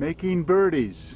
making birdies.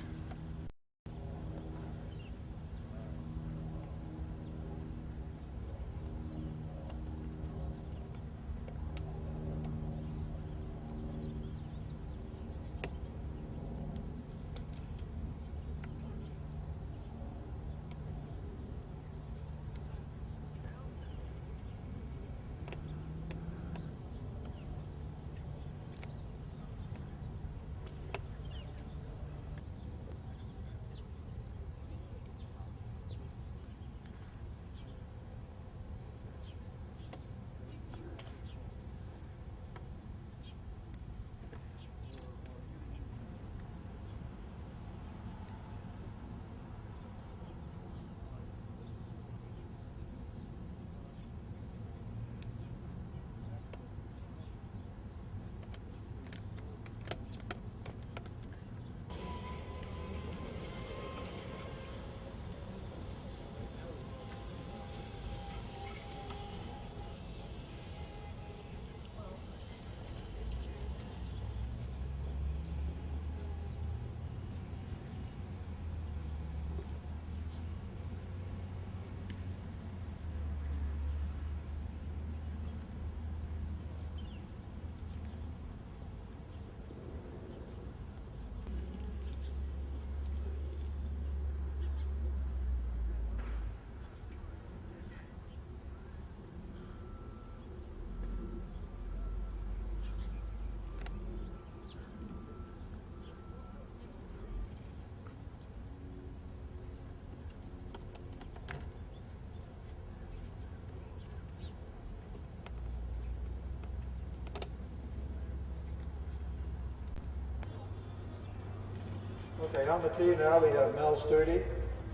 Okay, on the tee now we have Mel Studi.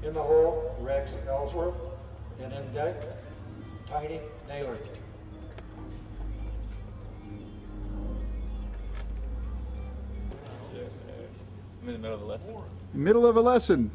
In the hole, Rex Ellsworth. And in deck, Tiny Naylor. I'm in the middle of a lesson. Middle of a lesson.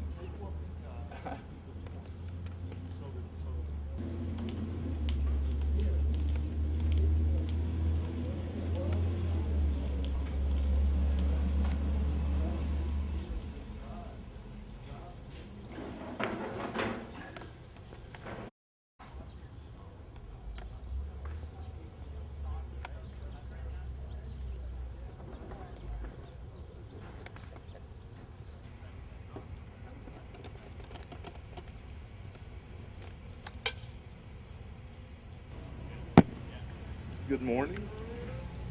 Good morning.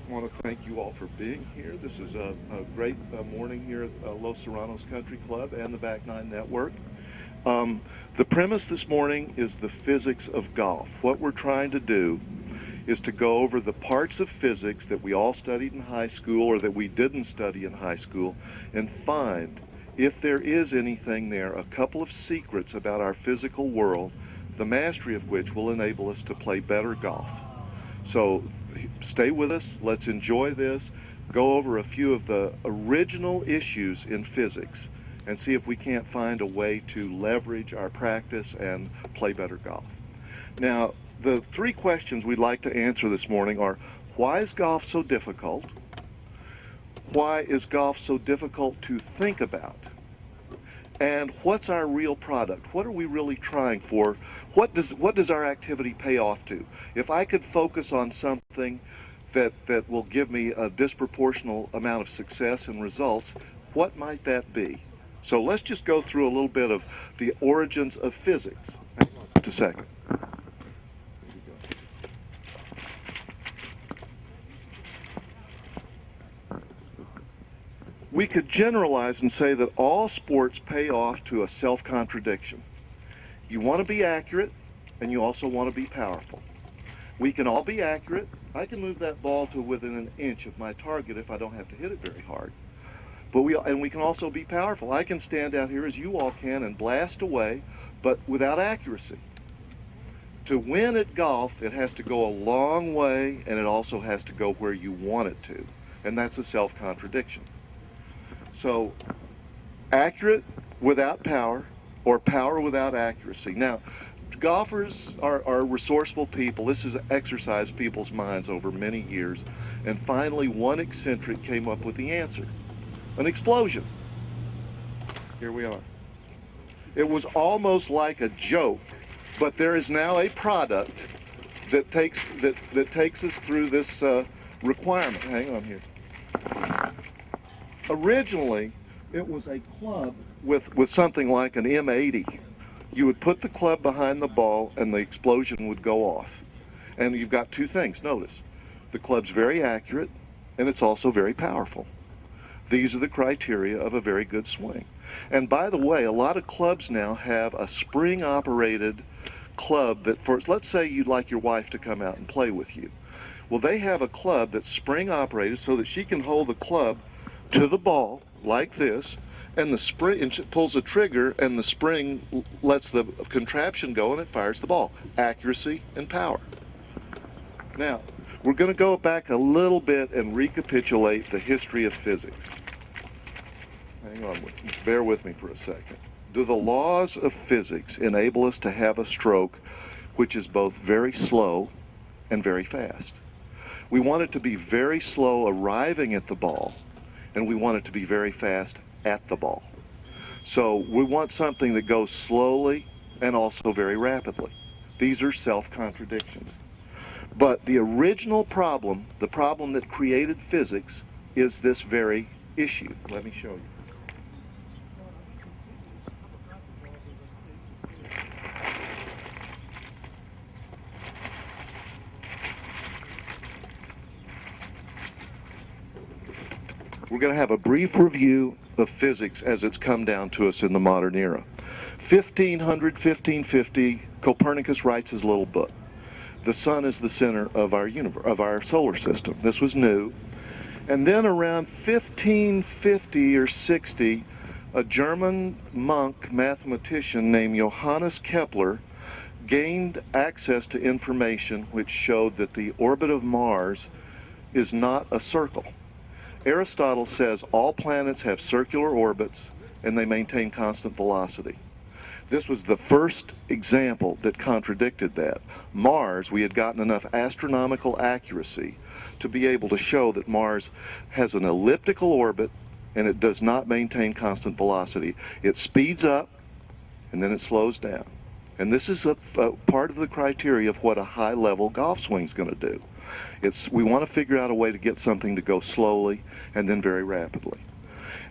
I want to thank you all for being here. This is a great morning here at Los Serranos Country Club and the Back Nine Network. The premise this morning is the physics of golf. What we're trying to do is to go over the parts of physics that we all studied in high school or that we didn't study in high school and find, if there is anything there, a couple of secrets about our physical world, the mastery of which will enable us to play better golf. So stay with us, let's enjoy this, go over a few of the original issues in physics and see if we can't find a way to leverage our practice and play better golf. Now, the three questions we'd like to answer this morning are, why is golf so difficult? Why is golf so difficult to think about? And what's our real product? What are we really trying for? What does our activity pay off to? If I could focus on something that will give me a disproportional amount of success and results, what might that be? So let's just go through a little bit of the origins of physics. Hang on just a second. We could generalize and say that all sports pay off to a self-contradiction. You want to be accurate, and you also want to be powerful. We can all be accurate. I can move that ball to within an inch of my target if I don't have to hit it very hard. But we can also be powerful. I can stand out here, as you all can, and blast away, but without accuracy. To win at golf, it has to go a long way, and it also has to go where you want it to. And that's a self-contradiction. So, accurate without power, or power without accuracy. Now, golfers are resourceful people. This has exercised people's minds over many years. And finally, one eccentric came up with the answer. An explosion. Here we are. It was almost like a joke, but there is now a product that takes us through this requirement. Hang on here. Originally, it was a club with something like an M80. You would put the club behind the ball and the explosion would go off. And you've got two things. Notice, the club's very accurate and it's also very powerful. These are the criteria of a very good swing. And by the way, a lot of clubs now have a spring-operated club that, for, let's say you'd like your wife to come out and play with you. Well, they have a club that's spring-operated so that she can hold the club to the ball like this, and the spring, and she pulls the trigger, and the spring lets the contraption go, and it fires the ball. Accuracy and power. Now, we're going to go back a little bit and recapitulate the history of physics. Hang on, bear with me for a second. Do the laws of physics enable us to have a stroke which is both very slow and very fast? We want it to be very slow arriving at the ball, and we want it to be very fast at the ball. So we want something that goes slowly and also very rapidly. These are self-contradictions. But the original problem, the problem that created physics, is this very issue. Let me show you. We're going to have a brief review of physics as it's come down to us in the modern era. 1550, Copernicus writes his little book. The sun is the center of our universe, of our solar system. This was new. And then around 1550 or 60, a German monk mathematician named Johannes Kepler gained access to information which showed that the orbit of Mars is not a circle. Aristotle says all planets have circular orbits and they maintain constant velocity. This was the first example that contradicted that. Mars, we had gotten enough astronomical accuracy to be able to show that Mars has an elliptical orbit and it does not maintain constant velocity. It speeds up and then it slows down. And this is a part of the criteria of what a high-level golf swing is going to do. We want to figure out a way to get something to go slowly and then very rapidly.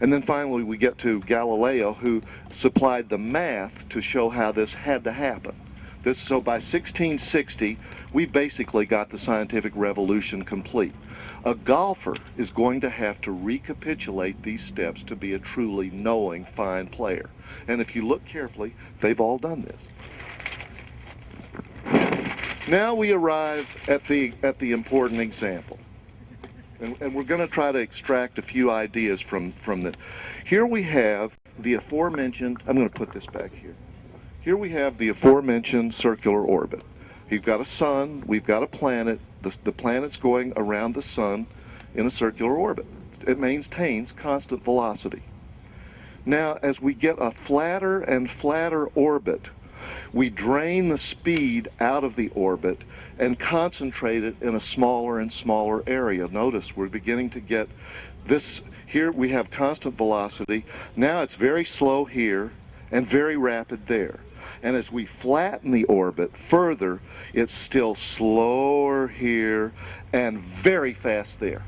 And then finally we get to Galileo, who supplied the math to show how this had to happen. So by 1660, we basically got the scientific revolution complete. A golfer is going to have to recapitulate these steps to be a truly knowing, fine player. And if you look carefully, they've all done this. Now we arrive at the important example. And we're going to try to extract a few ideas from this. Here we have the aforementioned, I'm going to put this back here. Here we have the aforementioned circular orbit. We've got a sun, we've got a planet. The planet's going around the sun in a circular orbit. It maintains constant velocity. Now, as we get a flatter and flatter orbit, we drain the speed out of the orbit and concentrate it in a smaller and smaller area. Notice we're beginning to get this. Here we have constant velocity. Now it's very slow here and very rapid there. And as we flatten the orbit further, it's still slower here and very fast there.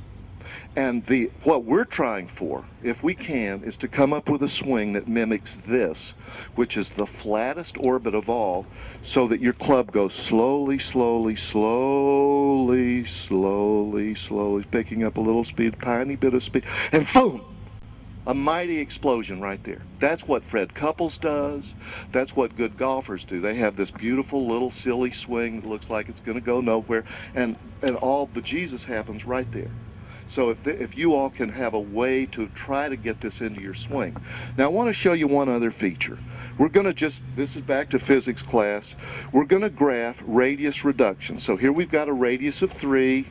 And what we're trying for, if we can, is to come up with a swing that mimics this, which is the flattest orbit of all, so that your club goes slowly, slowly, slowly, slowly, slowly, picking up a little speed, tiny bit of speed, and boom! A mighty explosion right there. That's what Fred Couples does. That's what good golfers do. They have this beautiful little silly swing that looks like it's going to go nowhere, and all bejesus happens right there. So if you all can have a way to try to get this into your swing. Now I want to show you one other feature. We're going to this is back to physics class, we're going to graph radius reduction. So here we've got a radius of 3,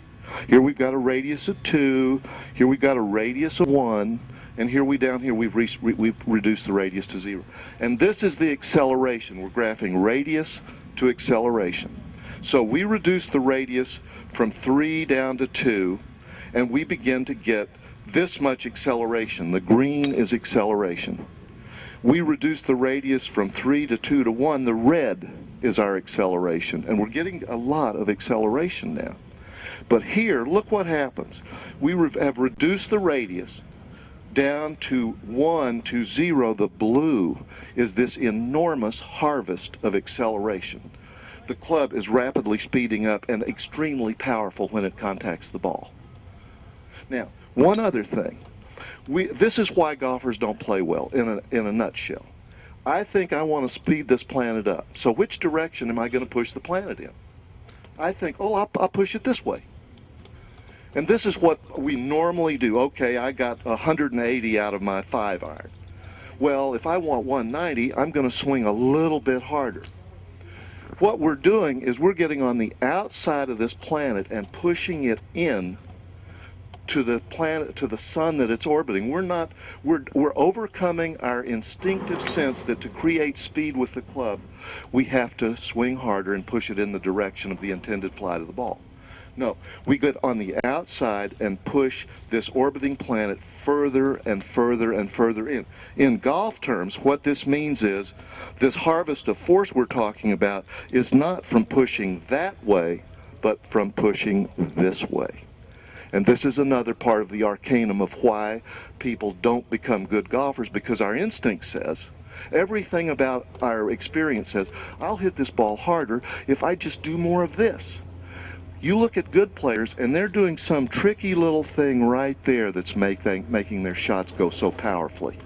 here we've got a radius of 2, here we've got a radius of 1, and down here we've reduced the radius to 0. And this is the acceleration. We're graphing radius to acceleration. So we reduce the radius from 3 down to 2, and we begin to get this much acceleration. The green is acceleration. We reduce the radius from 3 to 2 to 1. The red is our acceleration, and we're getting a lot of acceleration now. But here, look what happens. We have reduced the radius down to 1 to 0. The blue is this enormous harvest of acceleration. The club is rapidly speeding up and extremely powerful when it contacts the ball. Now, one other thing. This is why golfers don't play well, in a nutshell. I think I want to speed this planet up. So which direction am I going to push the planet in? I think, oh, I'll push it this way. And this is what we normally do. Okay, I got 180 out of my 5-iron. Well, if I want 190, I'm going to swing a little bit harder. What we're doing is we're getting on the outside of this planet and pushing it in to the planet, to the sun that it's orbiting. We're overcoming our instinctive sense that to create speed with the club, we have to swing harder and push it in the direction of the intended flight of the ball. No, we get on the outside and push this orbiting planet further and further and further in. In golf terms, what this means is this harvest of force we're talking about is not from pushing that way, but from pushing this way. And this is another part of the arcanum of why people don't become good golfers, because our instinct says, everything about our experience says, I'll hit this ball harder if I just do more of this. You look at good players, and they're doing some tricky little thing right there that's making their shots go so powerfully.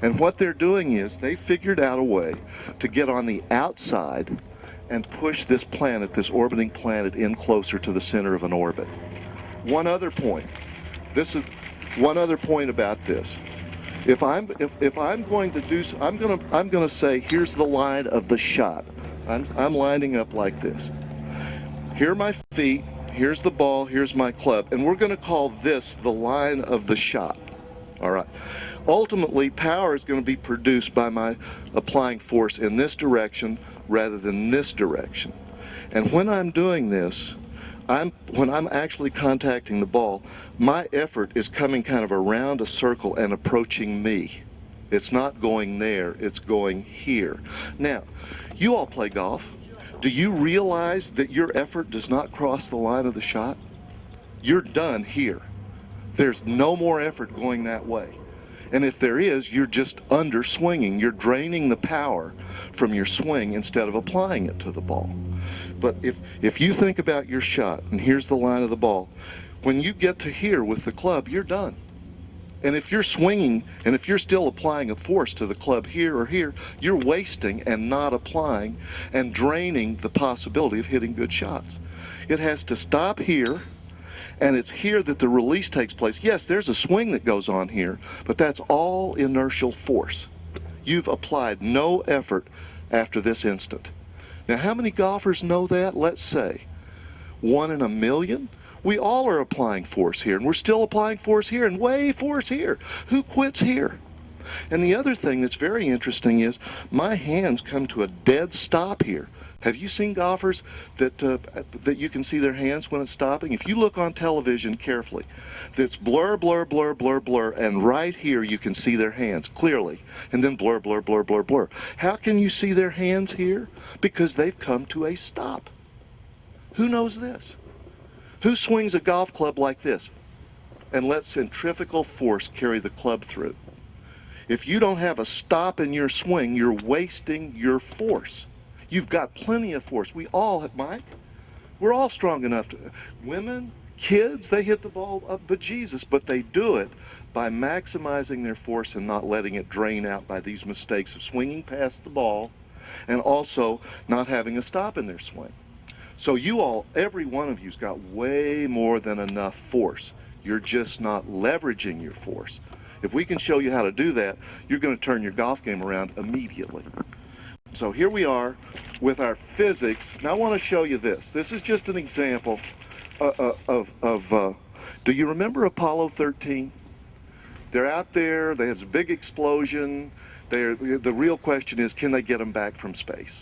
And what they're doing is they figured out a way to get on the outside and push this planet, this orbiting planet, in closer to the center of an orbit. One other point. This is one other point about this. If I'm going to do, I'm going to say, here's the line of the shot. I'm lining up like this. Here are my feet. Here's the ball. Here's my club, and we're going to call this the line of the shot. All right. Ultimately, power is going to be produced by my applying force in this direction rather than this direction. And when I'm doing this, when I'm actually contacting the ball, my effort is coming kind of around a circle and approaching me. It's not going there, it's going here. Now, you all play golf. Do you realize that your effort does not cross the line of the shot? You're done here. There's no more effort going that way. And if there is, you're just under swinging. You're draining the power from your swing instead of applying it to the ball. But if you think about your shot, and here's the line of the ball, when you get to here with the club, you're done. And if you're swinging, and if you're still applying a force to the club here or here, you're wasting and not applying and draining the possibility of hitting good shots. It has to stop here, and it's here that the release takes place. Yes, there's a swing that goes on here, but that's all inertial force. You've applied no effort after this instant. Now, how many golfers know that? Let's say 1 in a million. We all are applying force here, and we're still applying force here, and way force here. Who quits here? And the other thing that's very interesting is my hands come to a dead stop here. Have you seen golfers that you can see their hands when it's stopping? If you look on television carefully, it's blur, blur, blur, blur, blur, and right here you can see their hands clearly, and then blur, blur, blur, blur, blur. How can you see their hands here? Because they've come to a stop. Who knows this? Who swings a golf club like this and lets centrifugal force carry the club through? If you don't have a stop in your swing, you're wasting your force. You've got plenty of force. We all have, Mike, we're all strong enough to, women, kids, they hit the ball up bejesus, but they do it by maximizing their force and not letting it drain out by these mistakes of swinging past the ball and also not having a stop in their swing. So you all, every one of you's got way more than enough force. You're just not leveraging your force. If we can show you how to do that, you're going to turn your golf game around immediately. So here we are with our physics. Now I want to show you this. This is just an example do you remember Apollo 13? They're out there, they had a big explosion. The real question is, can they get them back from space?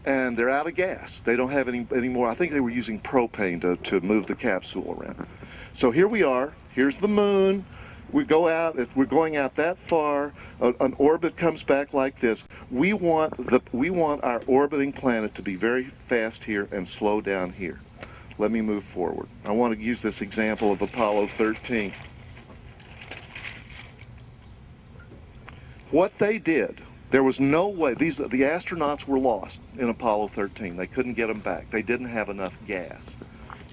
And they're out of gas. They don't have any more. I think they were using propane to move the capsule around. So here we are. Here's the moon. we go out, if we're going out that far, an orbit comes back like this. We want our orbiting planet to be very fast here and slow down here. Let me move forward. I want to use this example of Apollo 13. What they did, there was no way, the astronauts were lost in Apollo 13. They couldn't get them back. They didn't have enough gas.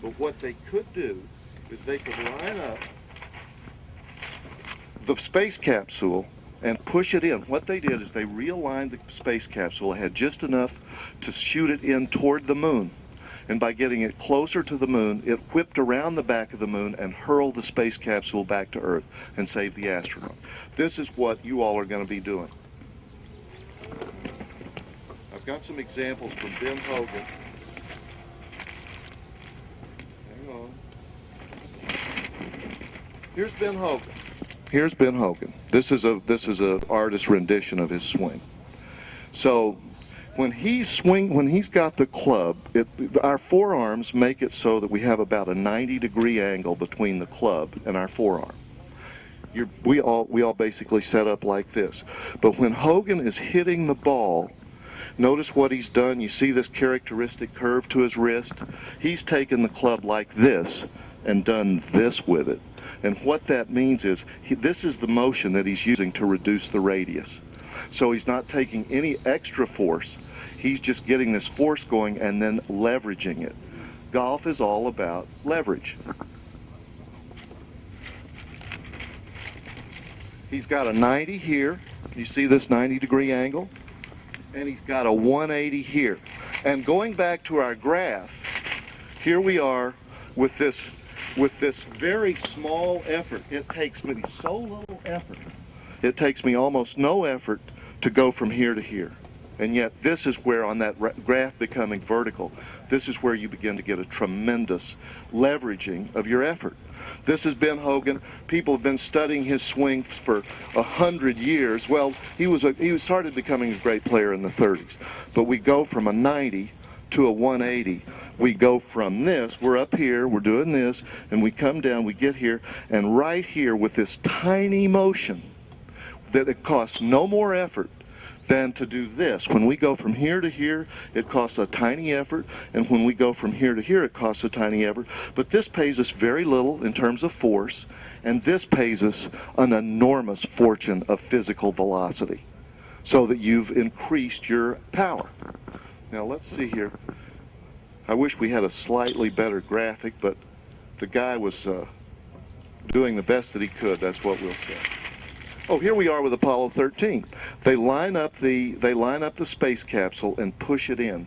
But what they could do is they could line up the space capsule and push it in. What they did is they realigned the space capsule. It had just enough to shoot it in toward the moon. And by getting it closer to the moon, it whipped around the back of the moon and hurled the space capsule back to Earth and saved the astronaut. This is what you all are going to be doing. I've got some examples from Ben Hogan. Hang on. Here's Ben Hogan. Here's Ben Hogan. This is a artist rendition of his swing. So when he's got the club, our forearms make it so that we have about a 90-degree angle between the club and our forearm. We all basically set up like this. But when Hogan is hitting the ball, notice what he's done. You see this characteristic curve to his wrist? He's taken the club like this and done this with it. And what that means is this is the motion that he's using to reduce the radius. So he's not taking any extra force. He's just getting this force going and then leveraging it. Golf is all about leverage. He's got a 90 here. You see this 90-degree angle? And he's got a 180 here. And going back to our graph, here we are with this very small effort. It takes me so little effort. It takes me almost no effort to go from here to here. And yet this is where, on that graph becoming vertical, this is where you begin to get a tremendous leveraging of your effort. This is Ben Hogan. People have been studying his swing for 100 years. Well, he started becoming a great player in the 30s. But we go from a 90 to a 180. We go from this, we're up here, we're doing this, and we come down, we get here, and right here with this tiny motion, that it costs no more effort than to do this. When we go from here to here, it costs a tiny effort, and when we go from here to here, it costs a tiny effort. But this pays us very little in terms of force, and this pays us an enormous fortune of physical velocity, so that you've increased your power. Now let's see here. I wish we had a slightly better graphic, but the guy was doing the best that he could. That's what we'll say. Oh, here we are with Apollo 13. They line up the space capsule and push it in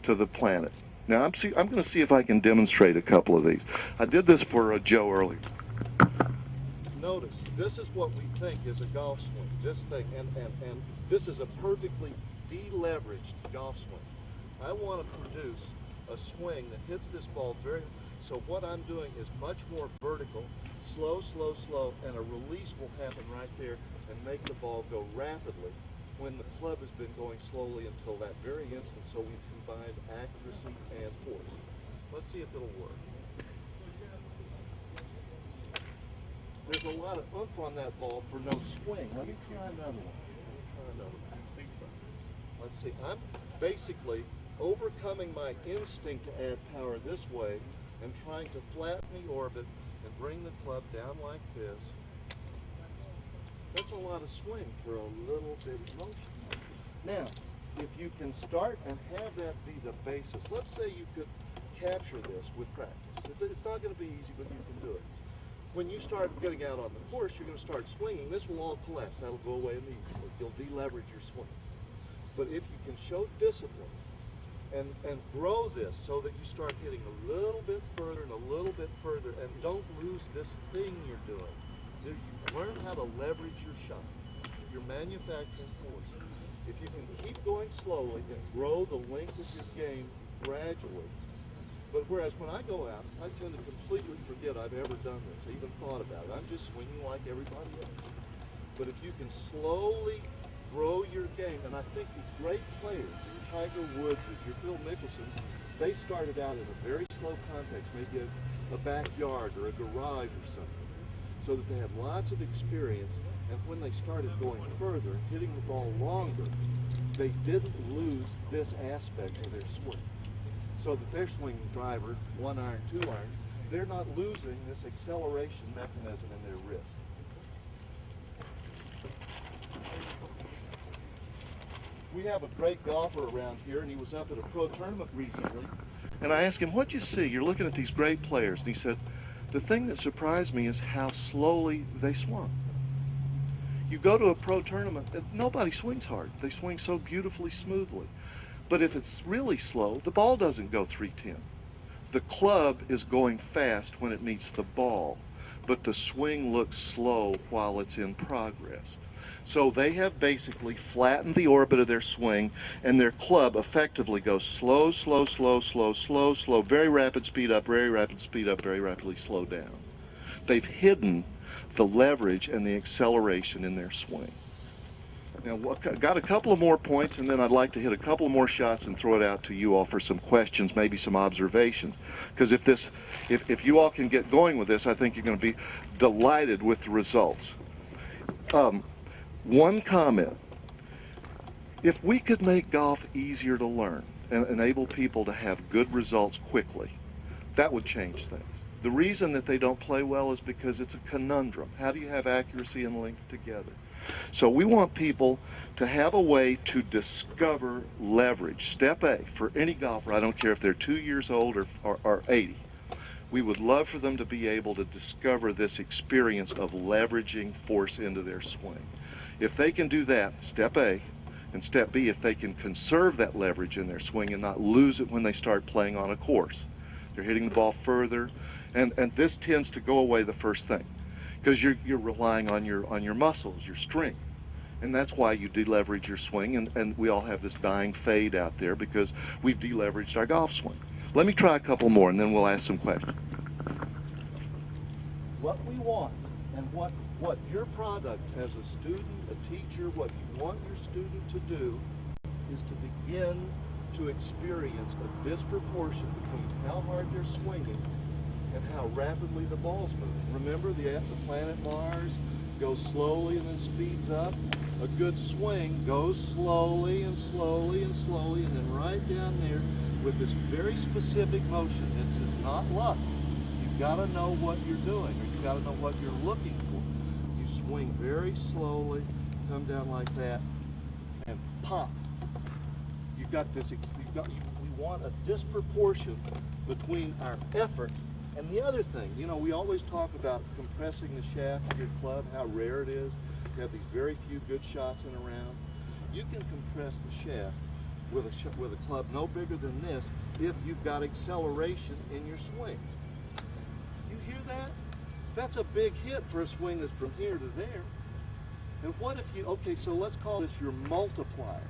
to the planet. Now I'm going to see if I can demonstrate a couple of these. I did this for Joe earlier. Notice this is what we think is a golf swing. This thing, and this is a perfectly deleveraged golf swing. I want to produce a swing that hits this ball so what I'm doing is much more vertical, slow, slow, slow, and a release will happen right there and make the ball go rapidly when the club has been going slowly until that very instant, so we've combined accuracy and force. Let's see if it'll work. There's a lot of oomph on that ball for no swing. Let me try another one. Let's see, I'm basically overcoming my instinct to add power this way and trying to flatten the orbit and bring the club down like this. That's a lot of swing for a little bit of motion. Now, if you can start and have that be the basis, let's say you could capture this with practice. It's not going to be easy, but you can do it. When you start getting out on the course, you're going to start swinging. This will all collapse. That'll go away immediately. You'll deleverage your swing. But if you can show discipline and grow this so that you start hitting a little bit further and a little bit further, and don't lose this thing you're doing. You learn how to leverage your shot, your manufacturing force. If you can keep going slowly and grow the length of your game gradually. But whereas when I go out, I tend to completely forget I've ever done this, I even thought about it. I'm just swinging like everybody else. But if you can slowly grow your game, and I think the great players, your Tiger Woods, your Phil Mickelsons, they started out in a very slow context, maybe a backyard or a garage or something. So so that they had lots of experience, and when they started going further, hitting the ball longer, they didn't lose this aspect of their swing. So that they're swinging driver, 1 iron, 2 iron, they're not losing this acceleration mechanism in their wrist. We have a great golfer around here, and he was up at a pro tournament recently. And I asked him, what'd you see? You're looking at these great players. And he said, the thing that surprised me is how slowly they swung. You go to a pro tournament, nobody swings hard. They swing so beautifully smoothly. But if it's really slow, the ball doesn't go 310. The club is going fast when it meets the ball, but the swing looks slow while it's in progress. So they have basically flattened the orbit of their swing, and their club effectively goes slow, slow, slow, slow, slow, slow, very rapid speed up, very rapid speed up, very rapidly slow down. They've hidden the leverage and the acceleration in their swing. Now, got a couple of more points, and then I'd like to hit a couple more shots and throw it out to you all for some questions, maybe some observations. Because if you all can get going with this, I think you're going to be delighted with the results. One comment: if we could make golf easier to learn and enable people to have good results quickly, that would change things. The reason that they don't play well is because it's a conundrum. How do you have accuracy and length together? So we want people to have a way to discover leverage. Step A, for any golfer, I don't care if they're 2 years old or 80, we would love for them to be able to discover this experience of leveraging force into their swing. If they can do that, step A, and step B, if they can conserve that leverage in their swing and not lose it when they start playing on a course. They're hitting the ball further, and this tends to go away the first thing, because you're relying on your muscles, your strength. And that's why you deleverage your swing, and we all have this dying fade out there because we've deleveraged our golf swing. Let me try a couple more, and then we'll ask some questions. What we want, and what your product as a student, a teacher, what you want your student to do is to begin to experience a disproportion between how hard they're swinging and how rapidly the ball's moving. Remember, the planet Mars goes slowly and then speeds up. A good swing goes slowly and slowly and slowly, and then right down there with this very specific motion. This is not luck. You've got to know what you're doing, or you've got to know what you're looking for. You swing very slowly, come down like that, and pop. You've got this. We want a disproportion between our effort and the other thing. You know, we always talk about compressing the shaft of your club, how rare it is. You have these very few good shots in a round. You can compress the shaft with a club no bigger than this if you've got acceleration in your swing. You hear that? That's a big hit for a swing that's from here to there. And what if you, okay, so let's call this your multiplier.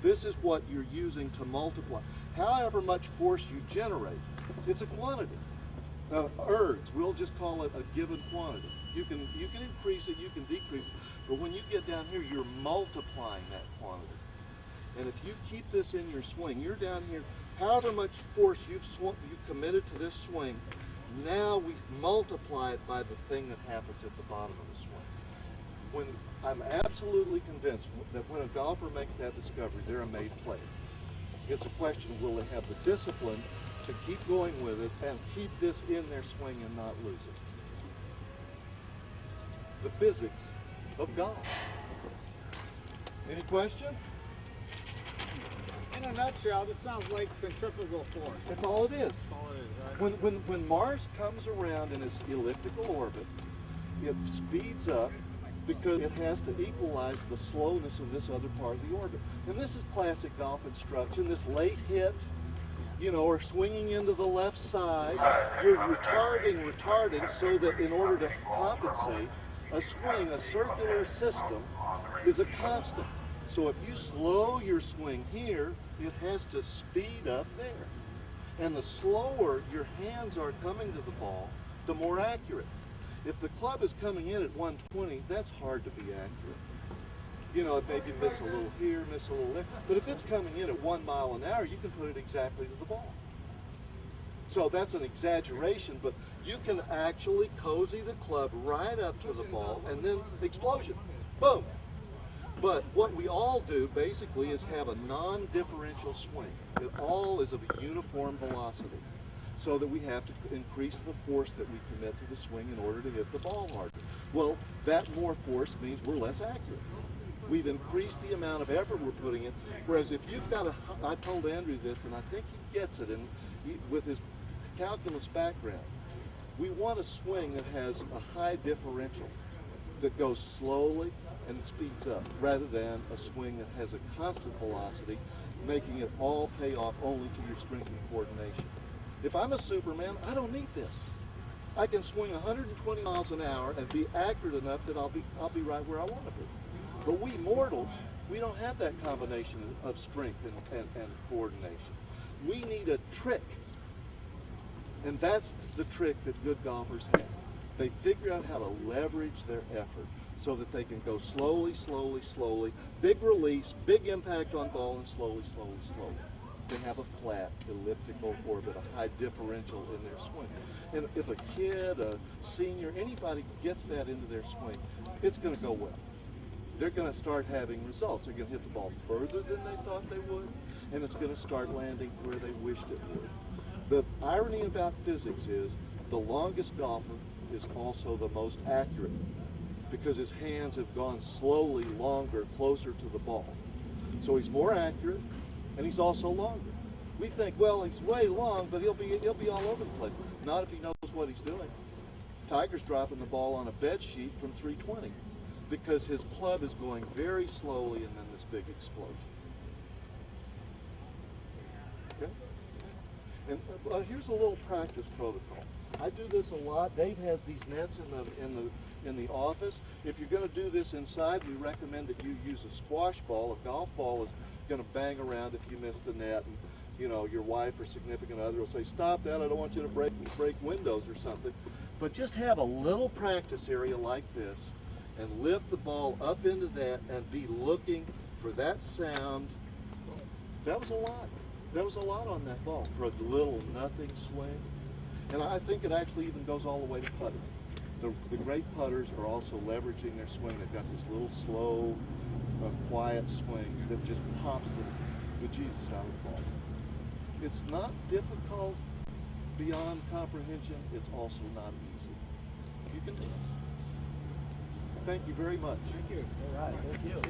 This is what you're using to multiply. However much force you generate, it's a quantity. Ergs, we'll just call it a given quantity. You can increase it, you can decrease it, but when you get down here, you're multiplying that quantity. And if you keep this in your swing, you're down here, however much force you've committed to this swing, now we multiply it by the thing that happens at the bottom of the swing. When I'm absolutely convinced that when a golfer makes that discovery, they're a made player. It's a question, will they have the discipline to keep going with it and keep this in their swing and not lose it? The physics of golf. Any questions? In a nutshell, this sounds like centrifugal force. That's all it is. That's all it is, right? When Mars comes around in its elliptical orbit, it speeds up because it has to equalize the slowness of this other part of the orbit. And this is classic golf instruction, this late hit, you know, or swinging into the left side. You're retarding so that in order to compensate, a swing, a circular system, is a constant. So if you slow your swing here, it has to speed up there. And the slower your hands are coming to the ball, the more accurate. If the club is coming in at 120, that's hard to be accurate. You know, maybe miss a little here, miss a little there. But if it's coming in at 1 mile an hour, you can put it exactly to the ball. So that's an exaggeration, but You can actually cozy the club right up to the ball and then explosion, boom. But what we all do basically is have a non-differential swing. It all is of a uniform velocity, so that we have to increase the force that we commit to the swing in order to hit the ball harder. Well, that more force means we're less accurate. We've increased the amount of effort we're putting in, whereas if you've got a, I told Andrew this, and I think he gets it, and with his calculus background, we want a swing that has a high differential, that goes slowly and speeds up, rather than a swing that has a constant velocity, making it all pay off only to your strength and coordination. If I'm a Superman, I don't need this. I can swing 120 miles an hour and be accurate enough that I'll be right where I want to be. But we mortals, we don't have that combination of strength and coordination. We need a trick. And that's the trick that good golfers have. They figure out how to leverage their effort so that they can go slowly, slowly, slowly, big release, big impact on ball, and slowly, slowly, slowly. They have a flat, elliptical orbit, a high differential in their swing. And if a kid, a senior, anybody gets that into their swing, it's going to go well. They're going to start having results. They're going to hit the ball further than they thought they would, and it's going to start landing where they wished it would. The irony about physics is the longest golfer is also the most accurate, because his hands have gone slowly longer, closer to the ball. So he's more accurate, and he's also longer. We think, well, he's way long, but he'll be all over the place. Not if he knows what he's doing. Tiger's dropping the ball on a bed sheet from 320 because his club is going very slowly, and then this big explosion. Okay? And here's a little practice protocol. I do this a lot. Dave has these nets in the office. If you're going to do this inside, we recommend that you use a squash ball. A golf ball is going to bang around if you miss the net, and you know your wife or significant other will say, "Stop that! I don't want you to break windows or something." But just have a little practice area like this, and lift the ball up into that, and be looking for that sound. That was a lot. That was a lot on that ball for a little nothing swing. And I think it actually even goes all the way to putting. The great putters are also leveraging their swing. They've got this little slow, quiet swing that just pops the Jesus out of the ball. It's not difficult beyond comprehension. It's also not easy. You can do it. Thank you very much. Thank you. All right, thank you. That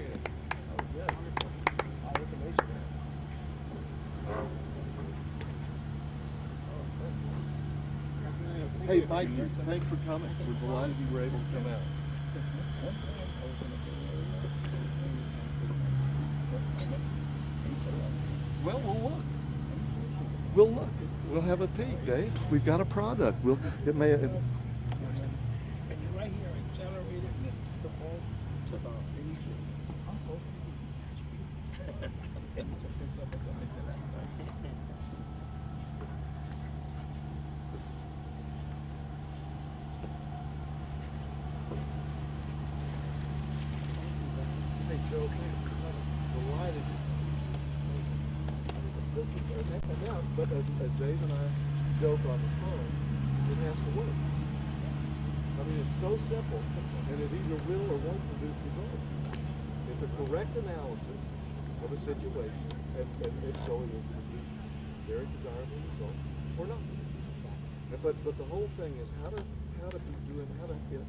was good. High information there. Hey, Mike, thanks for coming. We're delighted you were able to come out. Well, we'll look. We'll look. We'll have a peek, Dave. We've got a product. It may. And you're right here, accelerated the ball to the Hey, Joe, delighted. But as Dave and I joke on the phone, it has to work. I mean, it's so simple, and it either will or won't produce results. It's a correct analysis of a situation, and if so, it will produce very desirable results or not. But the whole thing is how to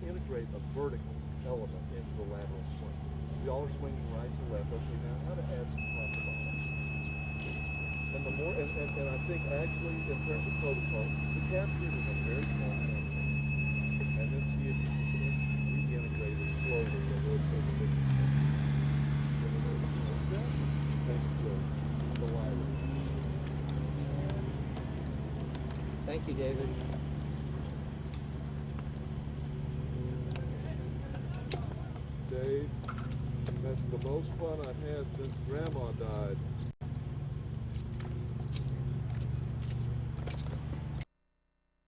integrate a vertical element into the lateral swing. We all are swinging right to left. Okay, now how to add some top to bottom. And the more, and I think actually in terms of protocol, the cap here is a very small number. And then see if you can reintegrate it slowly a little bit. Thank you, delighted. Thank you, David. Dave, that's the most fun I've had since Grandma died.